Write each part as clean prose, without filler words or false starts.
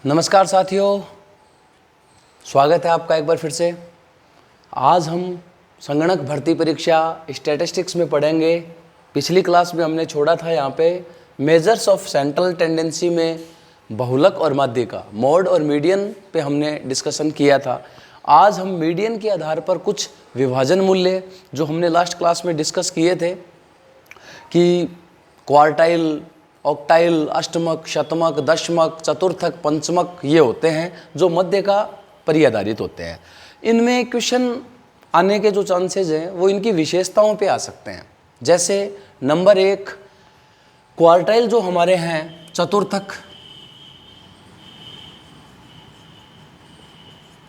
नमस्कार साथियों, स्वागत है आपका एक बार फिर से। आज हम संगणक भर्ती परीक्षा स्टैटिस्टिक्स में पढ़ेंगे। पिछली क्लास में हमने छोड़ा था यहाँ पे मेजर्स ऑफ सेंट्रल टेंडेंसी में बहुलक और माध्य का मोड और मीडियन पे हमने डिस्कशन किया था। आज हम मीडियन के आधार पर कुछ विभाजन मूल्य जो हमने लास्ट क्लास में डिस्कस किए थे कि क्वार्टाइल, ऑक्टाइल, अष्टमक, शतमक, दशमक, चतुर्थक, पंचमक ये होते हैं जो मध्य का पर आधारित होते हैं। इनमें क्वेश्चन आने के जो चांसेस हैं वो इनकी विशेषताओं पे आ सकते हैं। जैसे नंबर 1, क्वार्टाइल जो हमारे हैं चतुर्थक,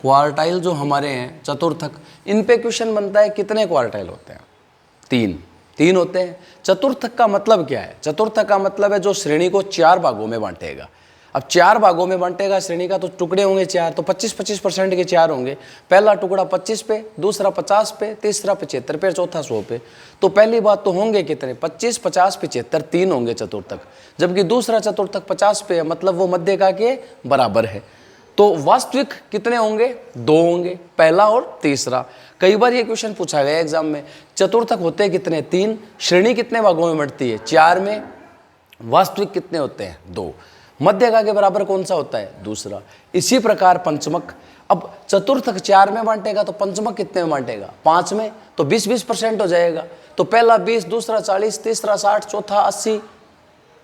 क्वार्टाइल जो हमारे हैं चतुर्थक, इन पे क्वेश्चन बनता है कितने क्वार्टाइल होते हैं? 3 होते हैं। चतुर्थक का मतलब क्या है? चतुर्थक का मतलब है जो श्रेणी को 4 भागों में बांटेगा। अब 4 भागों में बांटेगा श्रेणी का तो टुकड़े होंगे 4, तो 25% के 4 होंगे। पहला टुकड़ा 25 पे, दूसरा 50 पे, तीसरा 75 पे, चौथा 100 पे। तो पहली बात तो होंगे कितने? 25, 50, 75, 3 होंगे चतुर्थक। जबकि दूसरा चतुर्थक 50 पे है, मतलब वो मध्य का के बराबर है। तो वास्तविक कितने होंगे? 2 होंगे, पहला और तीसरा। कई बार ये क्वेश्चन पूछा गया एग्जाम में, चतुर्थक होते कितने? 3। श्रेणी कितने भागों में बढ़ती है? 4 में। वास्तविक कितने होते हैं? 2। मध्य का के बराबर कौन सा होता है? दूसरा। इसी प्रकार पंचमक, अब चतुर्थक 4 में बांटेगा तो पंचमक कितने में बांटेगा? 5 में। तो 20-20% हो जाएगा। तो पहला 20, दूसरा 40, तीसरा 60, चौथा 80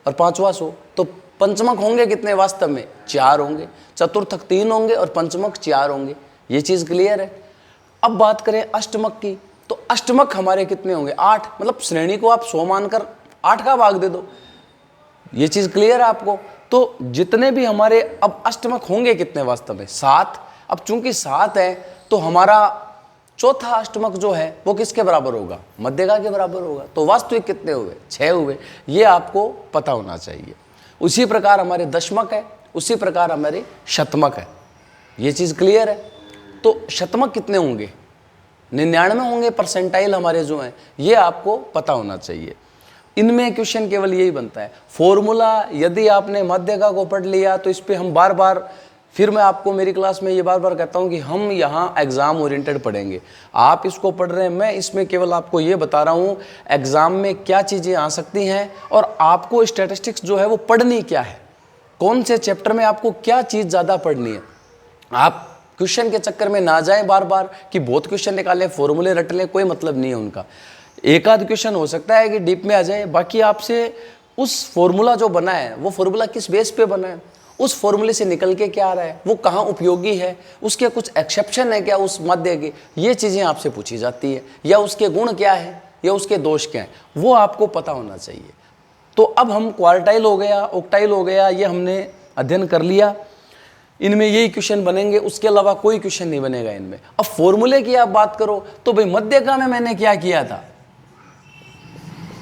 और पांचवा 100। तो पंचमक होंगे कितने वास्तव में? 4 होंगे। चतुर्थक 3 होंगे और पंचमक 4 होंगे। ये चीज क्लियर है। अब बात करें अष्टमक की, तो अष्टमक हमारे कितने होंगे? 8। मतलब श्रेणी को आप 100 मानकर 8 का भाग दे दो। ये चीज क्लियर है आपको? तो जितने भी हमारे अब अष्टमक होंगे कितने वास्तव में? 7। अब चूंकि 7 है तो हमारा चौथा अष्टमक जो है वो किसके बराबर होगा? मध्यका के बराबर होगा। तो वास्तविक कितने हुए? 6 हुए। ये आपको पता होना चाहिए। उसी प्रकार हमारे दशमक है, उसी प्रकार हमारे शतमक है। ये चीज क्लियर है? तो शतमक कितने होंगे? 99 होंगे परसेंटाइल हमारे जो हैं, ये आपको पता होना चाहिए। इनमें क्वेश्चन केवल यही बनता है। फॉर्मूला यदि आपने मध्यका को पढ़ लिया तो इस पे हम बार बार, फिर मैं आपको मेरी क्लास में ये बार बार कहता हूँ कि हम यहाँ एग्जाम ओरिएंटेड पढ़ेंगे। आप इसको पढ़ रहे हैं, मैं इसमें केवल आपको ये बता रहा हूँ एग्जाम में क्या चीज़ें आ सकती हैं और आपको स्टैटिस्टिक्स जो है वो पढ़नी क्या है, कौन से चैप्टर में आपको क्या चीज़ ज़्यादा पढ़नी है। आप क्वेश्चन के चक्कर में ना जाएं बार बार कि बहुत क्वेश्चन निकालें, फॉर्मूले रट लें, कोई मतलब नहीं है उनका। एक आध क्वेश्चन हो सकता है कि डीप में आ जाए, बाकी आपसे उस फॉर्मूला जो बना है वो फॉर्मूला किस बेस पे बना है, उस फॉर्मूले से निकल के क्या आ रहा है, वो कहाँ उपयोगी है, उसके कुछ एक्सेप्शन है क्या उस मध्य के, ये चीज़ें आपसे पूछी जाती है। या उसके गुण क्या है या उसके दोष क्या है, वो आपको पता होना चाहिए। तो अब हम क्वार्टाइल हो गया, ऑक्टाइल हो गया, ये हमने अध्ययन कर लिया। इनमें यही क्वेश्चन बनेंगे, उसके अलावा कोई क्वेश्चन नहीं बनेगा इनमें। अब फॉर्मूले की आप बात करो तो भाई मध्यका में मैंने क्या किया था?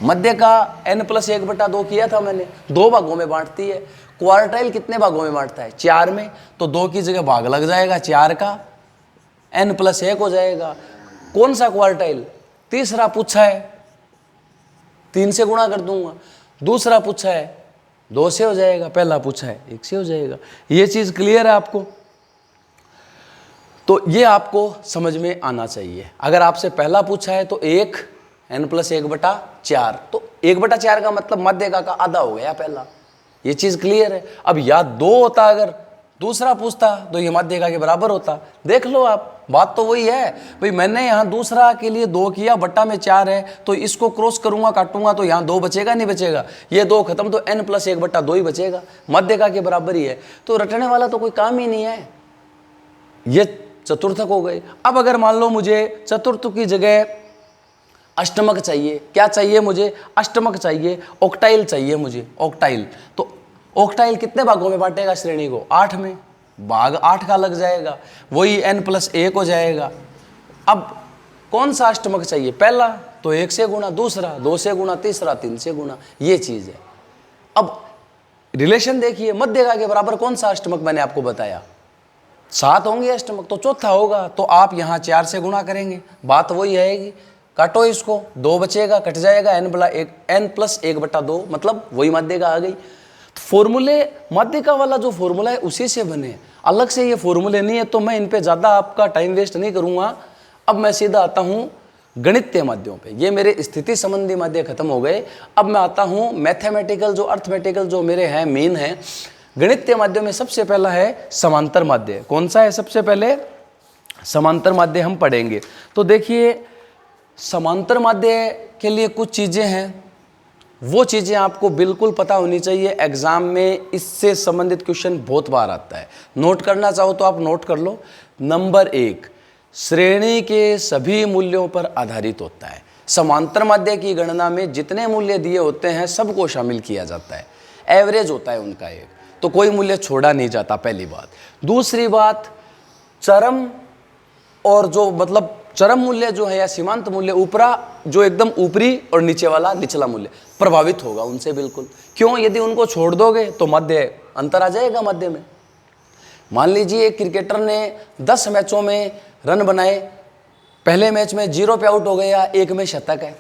मध्य का n+1/2 किया था मैंने। 2 भागों में बांटती है। क्वार्टाइल कितने भागों में बांटता है? 4 में। तो 2 की जगह भाग लग जाएगा 4 का, n+1 हो जाएगा। कौन सा क्वार्टाइल? तीसरा पूछा है, 3 से गुणा कर दूंगा। दूसरा पूछा है 2 से हो जाएगा, पहला पूछा है 1 से हो जाएगा। ये चीज क्लियर है आपको? तो ये आपको समझ में आना चाहिए। अगर आपसे पहला पूछा है तो 1 n+1/4, तो 1/4 का मतलब मध्यका का आधा हो गया पहला। ये चीज क्लियर है? अब या 2 होता, अगर दूसरा पूछता तो ये मध्यका के बराबर होता। देख लो आप, बात तो वही है भाई। मैंने यहाँ दूसरा के लिए 2 किया, बट्टा में 4 है, तो इसको क्रॉस करूंगा, काटूंगा तो यहाँ 2 बचेगा, नहीं बचेगा? ये 2 खत्म, तो n+1/2 ही बचेगा, मध्यका के बराबर ही है। तो रटने वाला तो कोई काम ही नहीं है। ये चतुर्थक हो गए। अब अगर मान लो मुझे चतुर्थक की जगह अष्टमक चाहिए, क्या चाहिए मुझे? अष्टमक चाहिए, ऑक्टाइल चाहिए मुझे, ऑक्टाइल। तो ऑक्टाइल कितने भागों में बांटेगा श्रेणी को? 8 में। भाग 8 का लग जाएगा, वही n+1 हो जाएगा। अब कौन सा अष्टमक चाहिए? पहला तो 1 से गुणा, दूसरा 2 से गुणा, तीसरा 3 से गुणा। ये चीज है। अब रिलेशन देखिए, मध्यका के बराबर कौन सा अष्टमक मैंने आपको बताया? 7 होंगे अष्टमक, तो चौथा होगा। तो आप यहाँ 4 से गुणा करेंगे, बात वही आएगी। काटो इसको, 2 बचेगा, कट जाएगा, n+1/2, मतलब वही मध्यका आ गई। फॉर्मूले माध्यिका वाला जो फॉर्मूला है उसी से बने, अलग से ये फॉर्मूले नहीं है। तो मैं इन पे ज़्यादा आपका टाइम वेस्ट नहीं करूँगा। अब मैं सीधा आता हूँ गणितीय माध्यों पे। ये मेरे स्थिति संबंधी माध्य खत्म हो गए। अब मैं आता हूँ मैथमेटिकल जो अर्थमेटिकल जो मेरे हैं मेन है। गणितीय माध्यों में सबसे पहला है समांतर माध्य। कौन सा है? सबसे पहले समांतर माध्य हम पढ़ेंगे। तो देखिए समांतर माध्य के लिए कुछ चीज़ें हैं, वो चीज़ें आपको बिल्कुल पता होनी चाहिए। एग्जाम में इससे संबंधित क्वेश्चन बहुत बार आता है। नोट करना चाहो तो आप नोट कर लो। नंबर 1, श्रेणी के सभी मूल्यों पर आधारित होता है। समांतर माध्य की गणना में जितने मूल्य दिए होते हैं सबको शामिल किया जाता है, एवरेज होता है उनका एक, तो कोई मूल्य छोड़ा नहीं जाता, पहली बात। दूसरी बात, चरम और जो मतलब चरम मूल्य जो है या सीमांत मूल्य, ऊपरा जो एकदम ऊपरी और नीचे वाला निचला मूल्य प्रभावित होगा उनसे बिल्कुल। क्यों? यदि उनको छोड़ दोगे तो मध्य अंतर आ जाएगा मध्य में। मान लीजिए एक क्रिकेटर ने 10 मैचों में रन बनाए, पहले मैच में 0 पे आउट हो गया, एक में शतक है।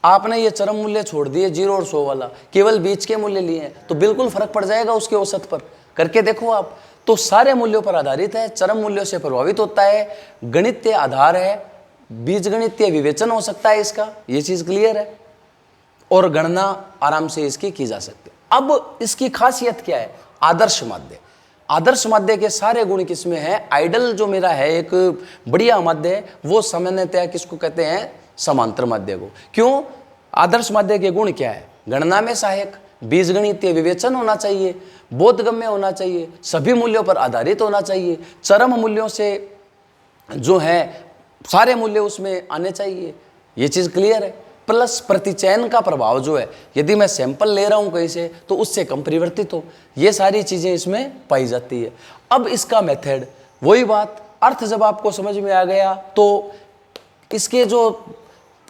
आपने ये चरम मूल्य छोड़ दिए 0 और 100 वाला, केवल बीच के मूल्य लिए हैं, तो बिल्कुल फर्क पड़ जाएगा उसके औसत पर। करके देखो आप। तो सारे मूल्यों पर आधारित है, चरम मूल्यों से प्रभावित होता है, गणितीय आधार है, बीजगणितीय विवेचन हो सकता है इसका, ये चीज़ क्लियर है, और गणना आराम से इसकी की जा सकती है। अब इसकी खासियत क्या है? आदर्श माध्य। आदर्श माध्य के सारे गुण किसमें है? आइडल जो मेरा है एक बढ़िया माध्य है, वो सामान्यतः किसको कहते हैं? समांतर माध्य को। क्यों? आदर्श माध्य के गुण क्या है? गणना में सहायक, बीजगणितीय विवेचन होना चाहिए, बोधगम्य होना चाहिए, सभी मूल्यों पर आधारित होना चाहिए, चरम मूल्यों से जो है सारे मूल्य उसमें आने चाहिए, ये चीज़ क्लियर है। प्लस प्रतिचयन का प्रभाव जो है, यदि मैं सैंपल ले रहा हूँ कहीं से तो उससे कम परिवर्तित हो, ये सारी चीज़ें इसमें पाई जाती है। अब इसका मेथड, वही बात, अर्थ जब आपको समझ में आ गया तो इसके जो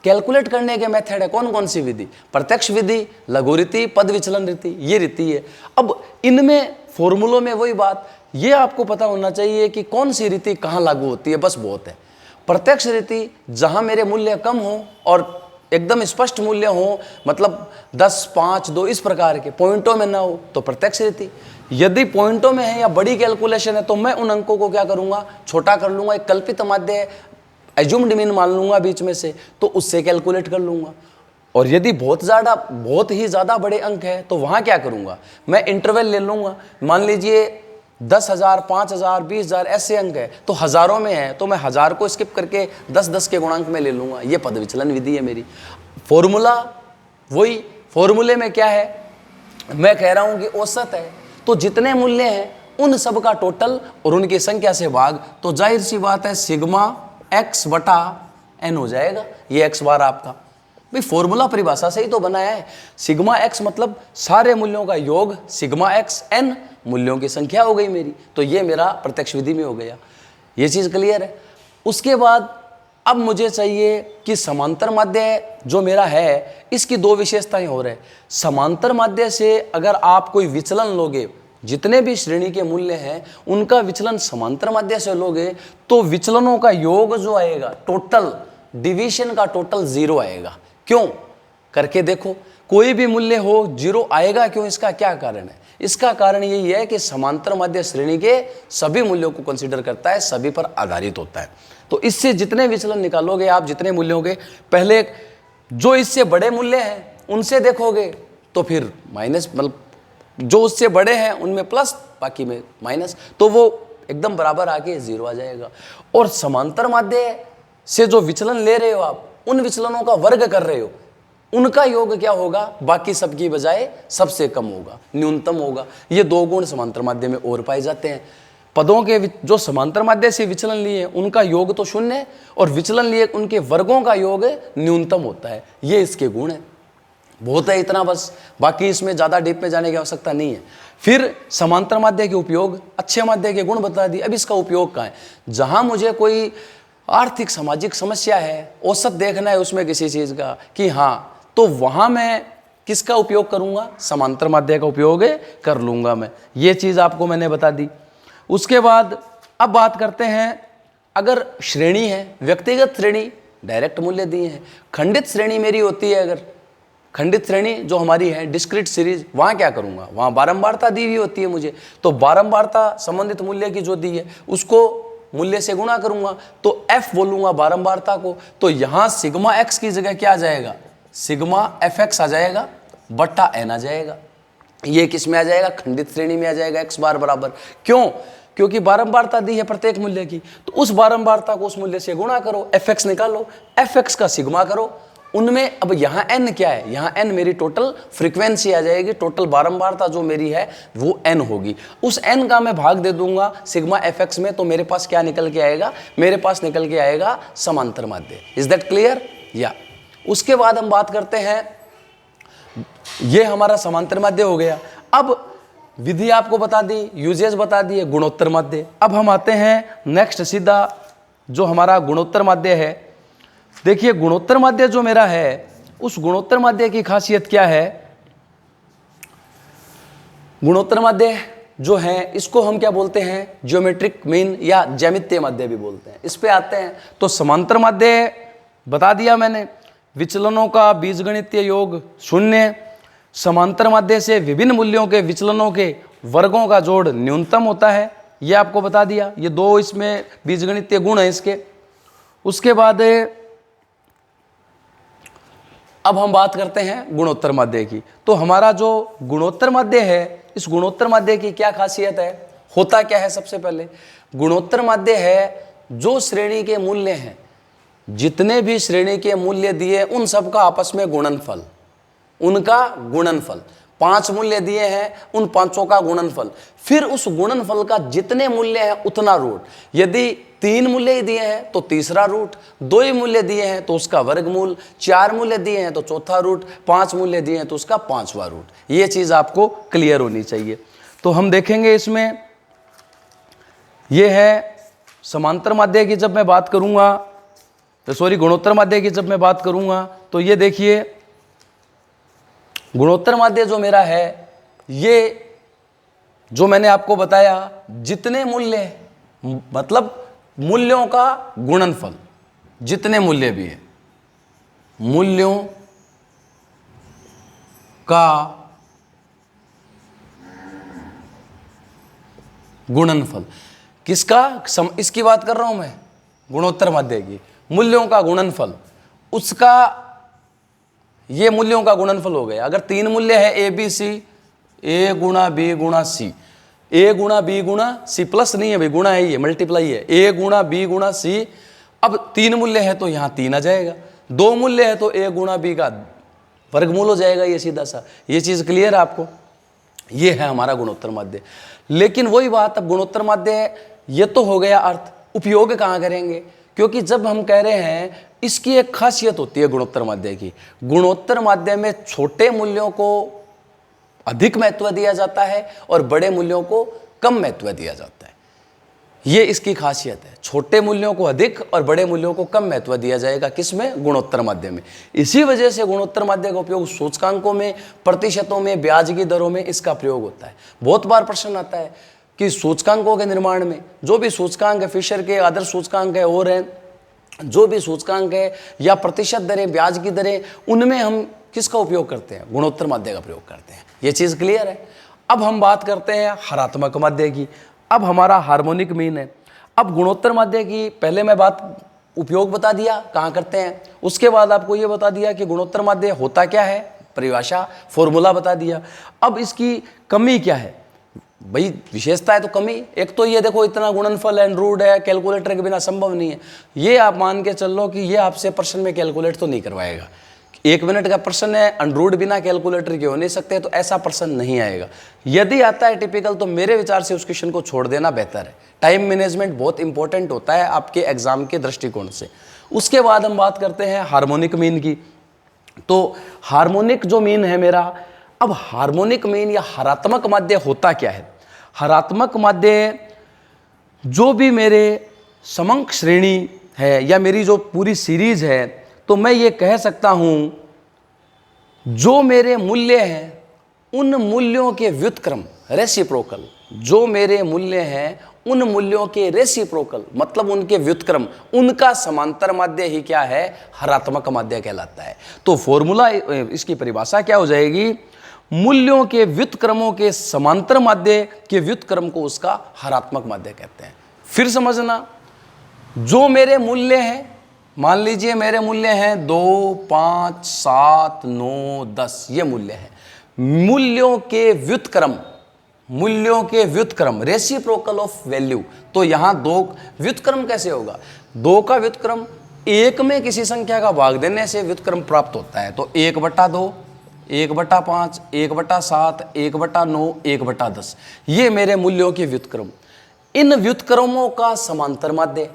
कैलकुलेट करने के मेथड है, कौन कौन सी विधि? प्रत्यक्ष विधि, लघु रीति, पद विचलन रीति, ये रीति है। अब इनमें फॉर्मूलों में वही बात, ये आपको पता होना चाहिए कि कौन सी रीति कहाँ लागू होती है, बस बहुत है। प्रत्यक्ष रीति जहाँ मेरे मूल्य कम हो और एकदम स्पष्ट मूल्य हो, मतलब 10, 5, 2 इस प्रकार के, पॉइंटों में ना हो, तो प्रत्यक्ष रीति। यदि पॉइंटों में है या बड़ी कैलकुलेशन है तो मैं उन अंकों को क्या करूँगा? छोटा कर लूँगा, एक कल्पित माध्य एज्यूम्ड मीन मान लूँगा बीच में से, तो उससे कैलकुलेट कर लूँगा। और यदि बहुत ही ज़्यादा बड़े अंक है तो वहाँ क्या करूँगा? मैं इंटरवल ले लूँगा। मान लीजिए 10,000, 5,000, 20,000 ऐसे अंक है, तो हज़ारों में है तो मैं 1000 को स्किप करके 10-10 के गुणांक में ले लूँगा। ये पद विचलन विधि है मेरी। फॉर्मूला वही, फॉर्मूले में क्या है? मैं कह रहा हूँ कि औसत है, तो जितने मूल्य हैं उन सब का टोटल और उनकी संख्या से भाग, तो जाहिर सी बात है सिग्मा x बटा n हो जाएगा। ये x बार आपका भाई फॉर्मूला परिभाषा से ही तो बनाया है। सिग्मा x मतलब सारे मूल्यों का योग, सिग्मा x n मूल्यों की संख्या हो गई मेरी, तो ये मेरा प्रत्यक्ष विधि में हो गया। ये चीज़ क्लियर है। उसके बाद अब मुझे चाहिए कि समांतर माध्य जो मेरा है इसकी 2 विशेषताएं हो रहे। समांतर माध्य से अगर आप कोई विचलन लोगे, जितने भी श्रेणी के मूल्य हैं उनका विचलन समांतर माध्य से लोगे तो विचलनों का योग जो आएगा, टोटल डिवीजन का टोटल 0 आएगा। क्यों? करके देखो, कोई भी मूल्य हो 0 आएगा क्यों? इसका क्या कारण है? इसका कारण यही है कि समांतर माध्य श्रेणी के सभी मूल्यों को कंसीडर करता है, सभी पर आधारित होता है। तो इससे जितने विचलन निकालोगे आप, जितने मूल्यों के, पहले जो इससे बड़े मूल्य हैं उनसे देखोगे तो फिर माइनस, मतलब जो उससे बड़े हैं उनमें प्लस, बाकी में माइनस, तो वो एकदम बराबर आके 0 आ जाएगा। और समांतर माध्य से जो विचलन ले रहे हो आप, उन विचलनों का वर्ग कर रहे हो, उनका योग क्या होगा? बाकी सबकी बजाय सबसे कम होगा, न्यूनतम होगा। ये 2 गुण समांतर माध्य में और पाए जाते हैं। पदों के जो समांतर माध्य से विचलन लिए उनका योग तो 0 है, और विचलन लिए उनके वर्गों का योग न्यूनतम होता है। ये इसके गुण है। बहुत है इतना बस, बाकी इसमें ज़्यादा डीप में जाने की आवश्यकता नहीं है। फिर समांतर माध्य के उपयोग, अच्छे माध्य के गुण बता दिए। अब इसका उपयोग कहाँ है? जहाँ मुझे कोई आर्थिक सामाजिक समस्या है, औसत देखना है उसमें किसी चीज़ का कि हाँ, तो वहाँ मैं किसका उपयोग करूँगा? समांतर माध्य का उपयोग कर लूँगा मैं। ये चीज़ आपको मैंने बता दी। उसके बाद अब बात करते हैं, अगर श्रेणी है, व्यक्तिगत श्रेणी डायरेक्ट मूल्य दिए हैं, खंडित श्रेणी मेरी होती है अगर, खंडित श्रेणी जो हमारी है डिस्क्रीट सीरीज, वहाँ क्या करूँगा, वहाँ बारंबारता दी हुई होती है मुझे, तो बारंबारता संबंधित मूल्य की जो दी है उसको मूल्य से गुणा करूँगा, तो f बोलूँगा बारंबारता को। तो यहाँ सिग्मा x की जगह क्या आ जाएगा, सिग्मा fx आ जाएगा बट्टा n आ जाएगा। ये किस में आ जाएगा, खंडित श्रेणी में आ जाएगा x बार बराबर। क्यों, क्योंकि बारंबारता दी है प्रत्येक मूल्य की, तो उस बारंबारता को उस मूल्य से गुणा करो, fx निकालो, fx का सिग्मा करो उनमें। अब यहाँ n क्या है, यहाँ n मेरी टोटल फ्रीक्वेंसी आ जाएगी, टोटल बारंबारता जो मेरी है वो n होगी। उस n का मैं भाग दे दूंगा सिग्मा fx में, तो मेरे पास क्या निकल के आएगा, मेरे पास निकल के आएगा समांतर माध्य। Is that clear? या उसके बाद हम बात करते हैं, ये हमारा समांतर माध्य हो गया। अब विधि आपको बता दी, यूजेस बता दिए, गुणोत्तर माध्य। अब हम आते हैं नेक्स्ट सीधा जो हमारा गुणोत्तर माध्य है। देखिए गुणोत्तर माध्य जो मेरा है, उस गुणोत्तर माध्य की खासियत क्या है। गुणोत्तर माध्य जो है इसको हम क्या बोलते हैं, ज्योमेट्रिक मीन या ज्यामितीय माध्य भी बोलते हैं। इस पे आते हैं तो समांतर माध्य बता दिया मैंने, विचलनों का बीजगणितीय योग शून्य, समांतर माध्य से विभिन्न मूल्यों के विचलनों के वर्गों का जोड़ न्यूनतम होता है, ये आपको बता दिया। ये दो इसमें बीजगणितीय गुण है इसके। उसके बाद अब हम बात करते हैं गुणोत्तर माध्य की। तो हमारा जो गुणोत्तर माध्य है, इस गुणोत्तर माध्य की क्या खासियत है, होता क्या है। सबसे पहले गुणोत्तर माध्य है जो श्रेणी के मूल्य हैं, जितने भी श्रेणी के मूल्य दिए उन सब का आपस में गुणनफल, उनका गुणनफल। 5 मूल्य दिए हैं, उन 5 का गुणनफल, फिर उस गुणनफल का जितने मूल्य है उतना रूट। यदि 3 मूल्य ही दिए हैं तो तीसरा रूट, 2 ही मूल्य दिए हैं तो उसका वर्गमूल, 4 मूल्य दिए हैं तो चौथा रूट, 5 मूल्य दिए हैं तो उसका 5वां रूट। ये चीज़ आपको क्लियर होनी चाहिए। तो हम देखेंगे इसमें, ये है समांतर माध्य की जब मैं बात करूंगा, सॉरी गुणोत्तर माध्य की जब मैं बात करूंगा, तो ये देखिए गुणोत्तर माध्य जो मेरा है, ये जो मैंने आपको बताया, जितने मूल्य मतलब मूल्यों का गुणनफल, जितने मूल्य भी है, मूल्यों का गुणनफल। किसका, इसकी बात कर रहा हूं मैं, गुणोत्तर माध्य की। मूल्यों का गुणनफल, उसका, ये मूल्यों का गुणनफल हो गया। अगर 3 मूल्य है ए बी सी, ए गुणा बी गुणा सी, ए गुणा बी गुणा सी, प्लस नहीं है भाई, गुणा है, ये मल्टीप्लाई है, ए गुणा बी गुणा सी। अब 3 मूल्य है तो यहाँ 3 आ जाएगा, 2 मूल्य है तो ए गुणा बी का वर्गमूल हो जाएगा, ये सीधा सा। ये चीज़ क्लियर है आपको, ये है हमारा गुणोत्तर माध्य। लेकिन वही बात, अब गुणोत्तर माध्य ये तो हो गया अर्थ, उपयोग कहाँ करेंगे, क्योंकि जब हम कह रहे हैं, इसकी एक खासियत होती है गुणोत्तर माध्य की। गुणोत्तर माध्य में छोटे मूल्यों को अधिक महत्व दिया जाता है और बड़े मूल्यों को कम महत्व दिया जाता है। ये इसकी खासियत है, छोटे मूल्यों को अधिक और बड़े मूल्यों को कम महत्व दिया जाएगा, किसमें, गुणोत्तर माध्य में। इसी वजह से गुणोत्तर माध्य का उपयोग सूचकांकों में, प्रतिशतों में, ब्याज की दरों में इसका प्रयोग होता है। बहुत बार प्रश्न आता है कि सूचकांकों के निर्माण में जो भी सूचकांक है, फिशर के आदर्श सूचकांक है और हैं, जो भी सूचकांक है या प्रतिशत दरें, ब्याज की दरें, उनमें हम किसका उपयोग करते हैं, गुणोत्तर माध्य का प्रयोग करते हैं। ये चीज़ क्लियर है। अब हम बात करते हैं हरात्मक माध्य की। अब हमारा हार्मोनिक मीन है। अब गुणोत्तर माध्य की पहले मैं बात उपयोग बता दिया कहाँ करते हैं, उसके बाद आपको ये बता दिया कि गुणोत्तर माध्य होता क्या है, परिभाषा फॉर्मूला बता दिया। अब इसकी कमी क्या है भाई, विशेषता है तो कमी, एक तो ये देखो इतना गुणनफल एंड रूट है, कैलकुलेटर के बिना संभव नहीं है। ये आप मान के चल लो कि ये आपसे प्रश्न में कैलकुलेट तो नहीं करवाएगा। 1 मिनट का प्रश्न है, अनरूट बिना कैलकुलेटर के हो नहीं सकते, तो ऐसा प्रश्न नहीं आएगा। यदि आता है टिपिकल, तो मेरे विचार से उस क्वेश्चन को छोड़ देना बेहतर है। टाइम मैनेजमेंट बहुत इंपॉर्टेंट होता है आपके एग्जाम के दृष्टिकोण से। उसके बाद हम बात करते हैं हार्मोनिक मीन की। तो हार्मोनिक जो मीन है मेरा, अब हार्मोनिक मीन या हरात्मक माध्य होता क्या है। हरात्मक माध्य जो भी मेरे समंक श्रेणी है या मेरी जो पूरी सीरीज है, तो मैं ये कह सकता हूं, जो मेरे मूल्य हैं उन मूल्यों के व्युत्क्रम, रेसिप्रोकल, जो मेरे मूल्य हैं उन मूल्यों के रेसिप्रोकल मतलब उनके व्युत्क्रम, उनका समांतर माध्य ही क्या है, हरात्मक माध्य कहलाता है। तो फॉर्मूला, इसकी परिभाषा क्या हो जाएगी, मूल्यों के व्युत्क्रमों के समांतर माध्य के व्युत्क्रम को उसका हरात्मक माध्य कहते हैं। फिर समझना, जो मेरे मूल्य हैं, मान लीजिए मेरे मूल्य हैं 2, 5, 7, 9, 10, ये मूल्य है। मूल्यों के व्युत्क्रम रेसिप्रोकल ऑफ वैल्यू, तो यहां 2 व्युत्क्रम कैसे होगा, 2 का व्युत्क्रम 1 में किसी संख्या का भाग देने से व्युत्क्रम प्राप्त होता है। तो 1/2, 1/5, 1/7, 1/9, 1/10, ये मेरे मूल्यों के व्युत्क्रम। इन व्युत्क्रमों का समांतर माध्य,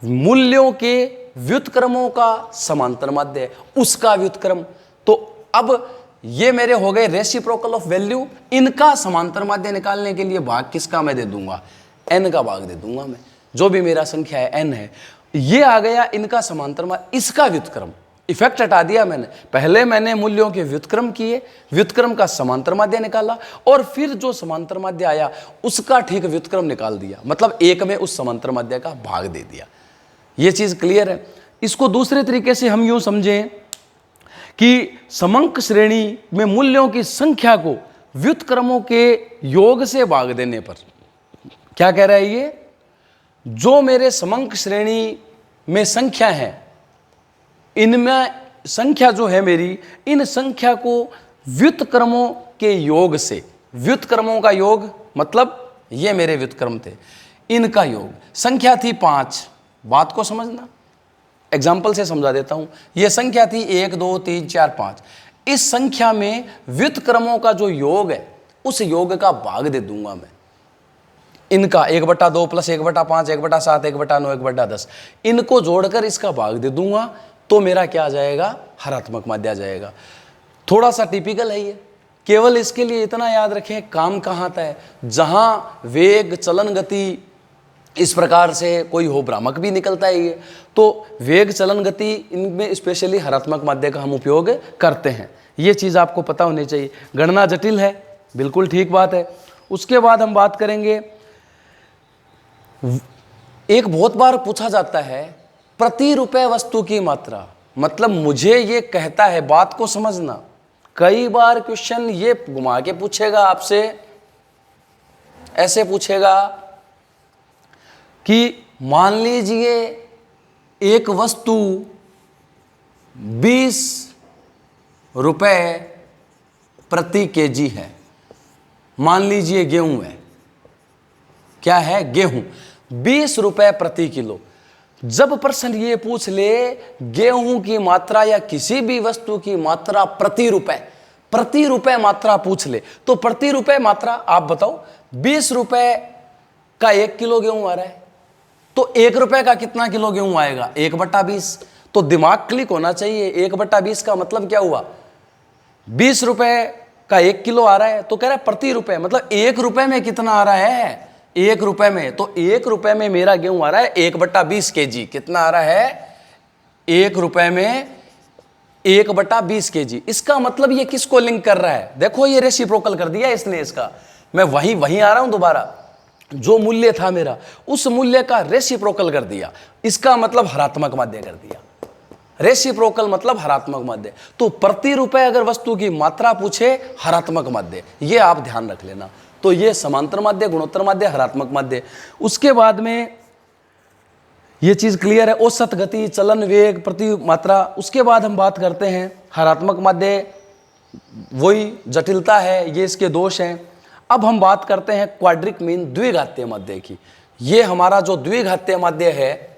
मूल्यों के व्युत्क्रमों का समांतर माध्य, उसका व्युत्क्रम। तो अब ये मेरे हो गए रेसिप्रोकल ऑफ वैल्यू। इनका समांतर माध्य निकालने के लिए भाग किसका मैं दे दूंगा, n का भाग दे दूंगा मैं, जो भी मेरा संख्या है n है। ये आ गया इनका समांतर माध्य, इसका व्युत्क्रम। इफेक्ट हटा दिया मैंने, पहले मैंने मूल्यों के व्युत्क्रम किए, व्युत्क्रम का समांतर माध्य निकाला, और फिर जो समांतर माध्य आया उसका ठीक व्युत्क्रम निकाल दिया, मतलब 1 में उस समांतर माध्य का भाग दे दिया। ये चीज क्लियर है। इसको दूसरे तरीके से हम यूं समझें कि समंक श्रेणी में मूल्यों की संख्या को व्युत्क्रमों के योग से भाग देने पर, क्या कह रहा है ये, जो मेरे समंक श्रेणी में संख्या है, इनमें संख्या जो है मेरी, इन संख्या को व्युत्क्रमों के योग से, व्युत्क्रमों का योग मतलब ये मेरे व्युत्क्रम थे, इनका योग, संख्या थी 5, बात को समझना, एग्जाम्पल से समझा देता हूं। यह संख्या थी 1, 2, 3, 4, 5। इस संख्या में व्युत्क्रमों का जो योग है उस योग का भाग दे दूंगा मैं, इनका 1/2 + 1/5, 1/7, 1/9, 1/10, इनको जोड़कर इसका भाग दे दूंगा, तो मेरा क्या आ जाएगा, हरात्मक माध्य आ जाएगा। थोड़ा सा टिपिकल है ये, केवल इसके लिए इतना याद रखें, काम कहाँ आता है, जहां वेग, चलन, गति इस प्रकार से कोई हो, भ्रामक भी निकलता है ये, तो वेग, चलन, गति, इनमें स्पेशली हरात्मक माध्य का हम उपयोग करते हैं। ये चीज़ आपको पता होनी चाहिए। गणना जटिल है, बिल्कुल ठीक बात है। उसके बाद हम बात करेंगे, एक बहुत बार पूछा जाता है प्रति रुपए वस्तु की मात्रा, मतलब मुझे ये कहता है, बात को समझना, कई बार क्वेश्चन ये घुमा के पूछेगा आपसे, ऐसे पूछेगा कि मान लीजिए एक वस्तु 20 रुपए प्रति केजी है, मान लीजिए गेहूं है, क्या है, गेहूं 20 रुपए प्रति किलो। जब प्रश्न ये पूछ ले गेहूं की मात्रा या किसी भी वस्तु की मात्रा प्रति रुपए मात्रा पूछ ले, तो प्रति रुपए मात्रा आप बताओ, 20 रुपए का 1 किलो गेहूं आ रहा है, तो 1 रुपए का कितना किलो गेहूं आएगा, 1/20। तो दिमाग क्लिक होना चाहिए, 1/20 का मतलब क्या हुआ, 20 रुपए का 1 किलो आ रहा है, तो कह रहा है प्रति रुपए, मतलब 1 रुपए में कितना आ रहा है, 1 रुपए में। तो 1 रुपए में मेरा गेहूं आ रहा है 1/20 kg, कितना आ रहा है, 1 रुपए में 1/20 kg। इसका मतलब ये किसको लिंक कर रहा है, देखो ये रेसिप्रोकल कर दिया इसने इसका, मैं वहीं आ रहा हूं दोबारा, जो मूल्य था मेरा उस मूल्य का रेसिप्रोकल कर दिया, इसका मतलब हरात्मक माध्य कर दिया। रेसिप्रोकल मतलब हरात्मक माध्य। तो प्रति रुपए अगर वस्तु की मात्रा पूछे, हरात्मक माध्य, ये आप ध्यान रख लेना। तो ये समांतर माध्य, गुणोत्तर माध्य, हरात्मक माध्य। उसके बाद में ये चीज क्लियर है, औसत गति, चलन, वेग, प्रति मात्रा। उसके बाद हम बात करते हैं हरात्मक माध्य, वही जटिलता है, ये इसके दोष हैं। अब हम बात करते हैं क्वाड्रिक मीन, द्विघातीय माध्य की। ये हमारा जो द्विघातीय माध्य है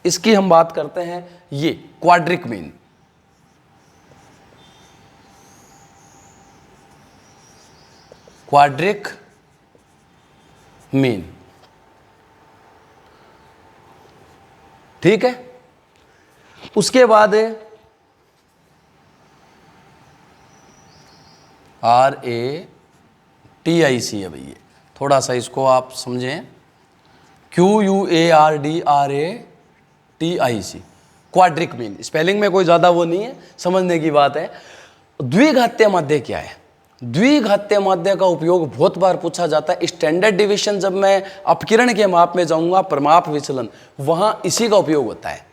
इसकी हम बात करते हैं, ये क्वाड्रिक मीन। क्वाड्रिक मीन, ठीक है। उसके बाद RATIC है भैया, थोड़ा सा इसको आप समझें, QUARDRATIC, क्वाड्रिक मीन। स्पेलिंग में कोई ज़्यादा वो नहीं है, समझने की बात है। द्विघातीय माध्य क्या है, द्विघातीय माध्य का उपयोग बहुत बार पूछा जाता है। स्टैंडर्ड डिवीजन जब मैं अपकिरण के माप में जाऊंगा, प्रमाप विचलन, वहां इसी का उपयोग होता है।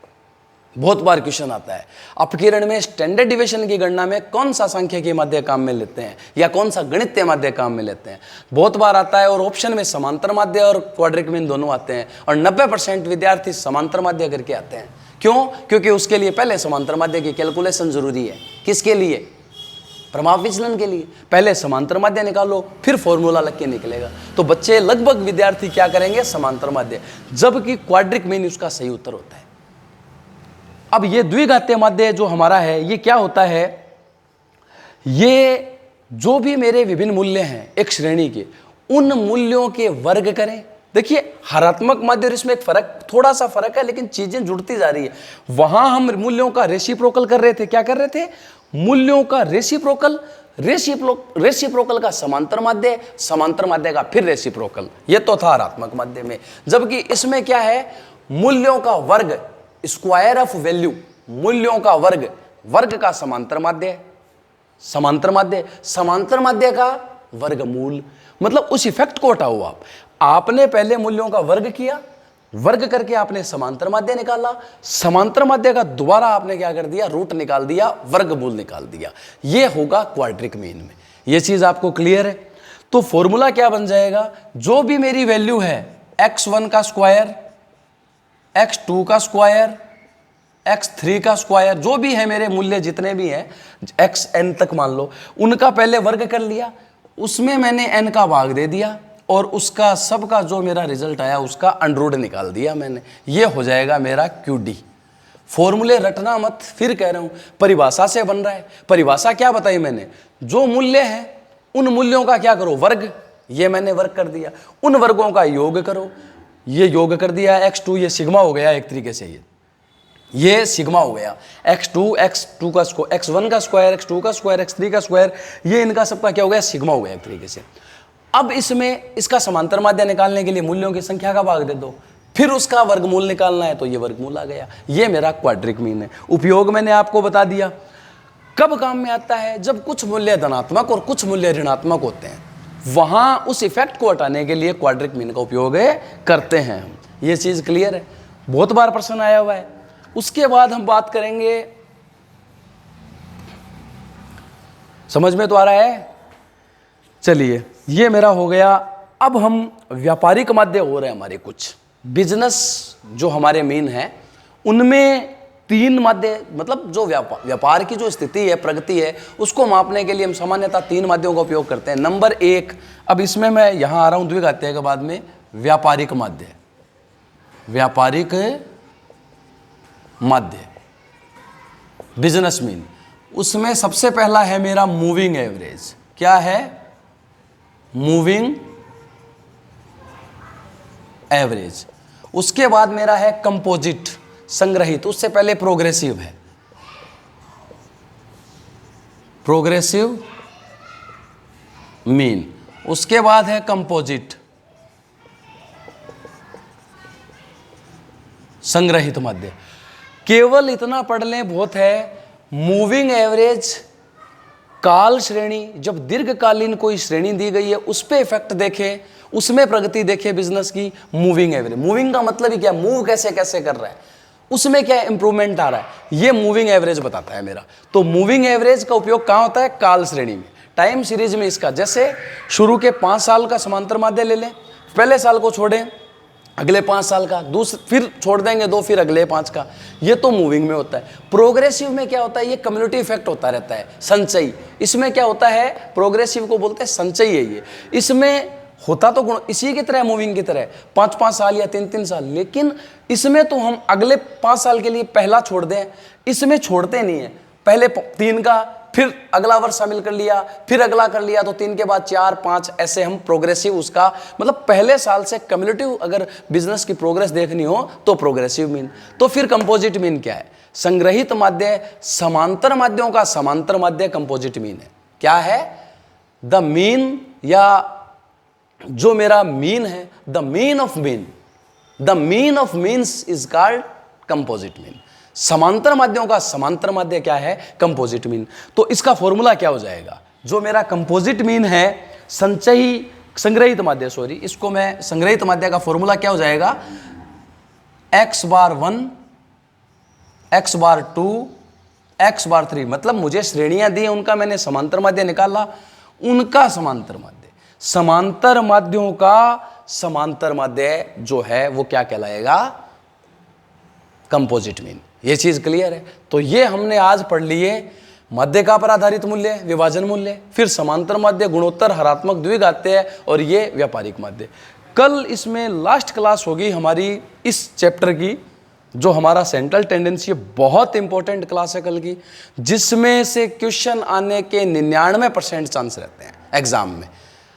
बहुत बार क्वेश्चन आता है अपकिरण में स्टैंडर्ड डिवीजन की गणना में कौन सा सांख्यिकीय माध्य काम में लेते हैं या कौन सा गणितीय माध्य काम में लेते हैं, बहुत बार आता है। और ऑप्शन में समांतर माध्य और क्वाड्रिक मीन दोनों आते हैं और 90% विद्यार्थी समांतर माध्य करके आते हैं। क्यों? क्योंकि उसके लिए पहले समांतर माध्य की कैलकुलेशन जरूरी है। किसके लिए? प्रमाप विचलन के लिए। पहले समांतर माध्य निकालो, फिर फॉर्मूला लग के निकलेगा। तो बच्चे लगभग विद्यार्थी क्या करेंगे? समांतर माध्य, जबकि क्वाड्रिक मीन उसका सही उत्तर होता है। अब ये द्विघातीय माध्य जो हमारा है, ये क्या होता है? ये जो भी मेरे विभिन्न मूल्य हैं एक श्रेणी के, उन मूल्यों के वर्ग करें। देखिए हरात्मक माध्य और इसमें एक फर्क, थोड़ा सा फर्क है, लेकिन चीजें जुड़ती जा रही है। वहां हम मूल्यों का रेसिप्रोकल कर रहे थे। क्या कर रहे थे? मूल्यों का रेसिप्रोकल, रेसिप्रोकल का समांतर माध्य, समांतर माध्य का फिर रेसिप्रोकल। ये तो था हरात्मक माध्य में। जबकि इसमें क्या है? मूल्यों का वर्ग, स्क्वायर ऑफ वैल्यू, मूल्यों का वर्ग, वर्ग का समांतर माध्य, समांतर माध्य, समांतर माध्य का वर्गमूल। मतलब उस इफेक्ट को हटाओ आपने पहले मूल्यों का वर्ग किया, वर्ग करके आपने समांतर माध्य निकाला, समांतर माध्य का दोबारा आपने क्या कर दिया? रूट निकाल दिया, वर्गमूल निकाल दिया। ये होगा क्वाड्रिक मीन में। ये चीज आपको क्लियर है? तो फॉर्मूला क्या बन जाएगा? जो भी मेरी वैल्यू है x1 का स्क्वायर, x2 का स्क्वायर, x3 का स्क्वायर, जो भी है मेरे मूल्य जितने भी हैं xn तक मान लो, उनका पहले वर्ग कर लिया, उसमें मैंने n का भाग दे दिया और उसका सबका जो मेरा रिजल्ट आया उसका अंडररूट निकाल दिया मैंने। ये हो जाएगा मेरा QD। फॉर्मूले रटना मत, फिर कह रहा हूं परिभाषा से बन रहा है। परिभाषा क्या बताई मैंने? जो मूल्य है उन मूल्यों का क्या करो? वर्ग। ये मैंने वर्ग कर दिया। उन वर्गों का योग करो, ये योग कर दिया। x2 ये सिग्मा हो गया एक तरीके से, ये सिग्मा हो गया। x2 का स्क्वायर, x1 का स्क्वायर, x2 का स्क्वायर, x3 का स्क्वायर, ये इनका सबका क्या हो गया? सिग्मा हो गया एक तरीके से। अब इसमें इसका समांतर माध्य निकालने के लिए मूल्यों की संख्या का भाग दे दो, फिर उसका वर्गमूल निकालना है, तो ये वर्गमूल आ गया। ये मेरा क्वाड्रिक मीन है। उपयोग मैंने आपको बता दिया। कब काम में आता है? जब कुछ मूल्य धनात्मक और कुछ मूल्य ऋणात्मक होते हैं, वहां उस इफेक्ट को हटाने के लिए क्वाड्रिक मीन का उपयोग करते हैं हम। ये चीज क्लियर है? बहुत बार प्रश्न आया हुआ है। उसके बाद हम बात करेंगे, समझ में तो आ रहा है? चलिए ये मेरा हो गया। अब हम व्यापारिक माध्य हो रहे हैं हमारे कुछ बिजनेस जो हमारे मीन है, उनमें 3 माध्य, मतलब जो व्यापार की जो स्थिति है, प्रगति है, उसको मापने के लिए हम सामान्यतः 3 माध्यों का उपयोग करते हैं। नंबर 1, अब इसमें मैं यहां आ रहा हूं द्विघातीय के बाद में, व्यापारिक माध्य। व्यापारिक माध्य, बिजनेस मीन, उसमें सबसे पहला है मेरा मूविंग एवरेज। क्या है? Moving average. उसके बाद मेरा है कंपोजिट, संग्रहित। उससे पहले प्रोग्रेसिव है, प्रोग्रेसिव मीन। उसके बाद है कंपोजिट, संग्रहित माध्य। केवल इतना पढ़ लें बहुत है। मूविंग एवरेज काल श्रेणी, जब दीर्घकालीन कोई श्रेणी दी गई है उस पे इफेक्ट देखे, उसमें प्रगति देखे बिजनेस की, मूविंग एवरेज। मूविंग का मतलब ही क्या? मूव कैसे कैसे कर रहा है, उसमें क्या इंप्रूवमेंट आ रहा है, ये मूविंग एवरेज बताता है मेरा। तो मूविंग एवरेज का उपयोग कहाँ होता है? काल श्रेणी में, टाइम सीरीज में। इसका जैसे शुरू के 5 साल का समांतर माध्य ले लें, पहले साल को छोड़ें, अगले 5 साल का, फिर छोड़ देंगे 2, फिर अगले 5 का। ये तो मूविंग में होता है। प्रोग्रेसिव में क्या होता है? ये कम्युनिटी इफेक्ट होता रहता है, संचयी। इसमें क्या होता है? प्रोग्रेसिव को बोलते हैं संचयी है ये। इसमें होता तो गुण इसी की तरह, मूविंग की तरह, 5-5 साल या 3-3 साल, लेकिन इसमें तो हम अगले 5 साल के लिए पहला छोड़ दें, इसमें छोड़ते नहीं है। पहले 3 का, फिर अगला वर्ष शामिल कर लिया, फिर अगला कर लिया, तो 3 के बाद 4-5, ऐसे हम प्रोग्रेसिव उसका, मतलब पहले साल से कम्युलेटिव अगर बिजनेस की प्रोग्रेस देखनी हो तो प्रोग्रेसिव मीन। तो फिर कंपोजिट मीन क्या है? संग्रहित माध्य, समांतर माध्यों का समांतर माध्य कंपोजिट मीन है। क्या है? द मीन, या जो मेरा मीन है, the mean of mean, the mean of means is called composite mean. समांतर माध्यों का समांतर माध्य क्या है? Composite mean. तो इसका फॉर्मूला क्या हो जाएगा? जो मेरा कंपोजिट मीन है संचयी संग्रहित माध्य, सॉरी, इसको मैं संग्रहित माध्य का फॉर्मूला क्या हो जाएगा, x बार 1, x बार 2, x बार 3। मतलब मुझे श्रेणियां दी, उनका मैंने समांतर माध्य निकाला, उनका समांतर माध्य, समांतर माध्यों का समांतर माध्य जो है वो क्या कहलाएगा, कंपोजिट मीन। ये चीज क्लियर है। तो ये हमने आज पढ़ लिए माध्यिका पर आधारित मूल्य, विभाजन मूल्य, फिर समांतर माध्य, गुणोत्तर, हरात्मक, द्विघातीय और ये व्यापारिक माध्य। कल इसमें लास्ट क्लास होगी हमारी इस चैप्टर की, जो हमारा सेंट्रल टेंडेंसी है, बहुत इंपॉर्टेंट क्लास है कल की, जिसमें से क्वेश्चन आने के 99% चांस रहते हैं एग्जाम में।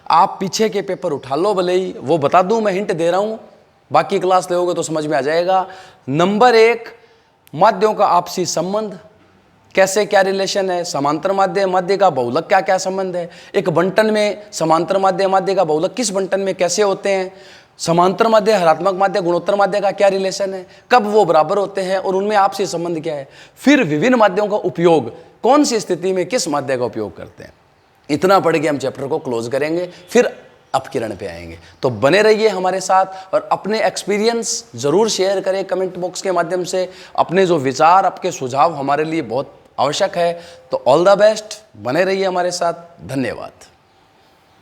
आप पीछे के पेपर उठा लो भले ही, वो बता दूं, मैं हिंट दे रहा हूं, बाकी क्लास लोगे तो समझ में आ जाएगा। नंबर 1, माध्यों का आपसी संबंध, कैसे क्या रिलेशन है, समांतर माध्य माध्य का बहुलक क्या क्या संबंध है, एक बंटन में समांतर माध्य माध्य का बहुलक किस बंटन में कैसे होते हैं, समांतर माध्य, हरात्मक माध्य, गुणोत्तर माध्य का क्या रिलेशन है, कब वो बराबर होते हैं और उनमें आपसी संबंध क्या है, फिर विभिन्न माध्यों का उपयोग, कौन सी स्थिति में किस माध्य का उपयोग करते हैं। इतना पढ़ के हम चैप्टर को क्लोज करेंगे, फिर अपकिरण पे आएंगे। तो बने रहिए हमारे साथ और अपने एक्सपीरियंस जरूर शेयर करें कमेंट बॉक्स के माध्यम से। अपने जो विचार, आपके सुझाव हमारे लिए बहुत आवश्यक है। तो ऑल द बेस्ट, बने रहिए हमारे साथ। धन्यवाद।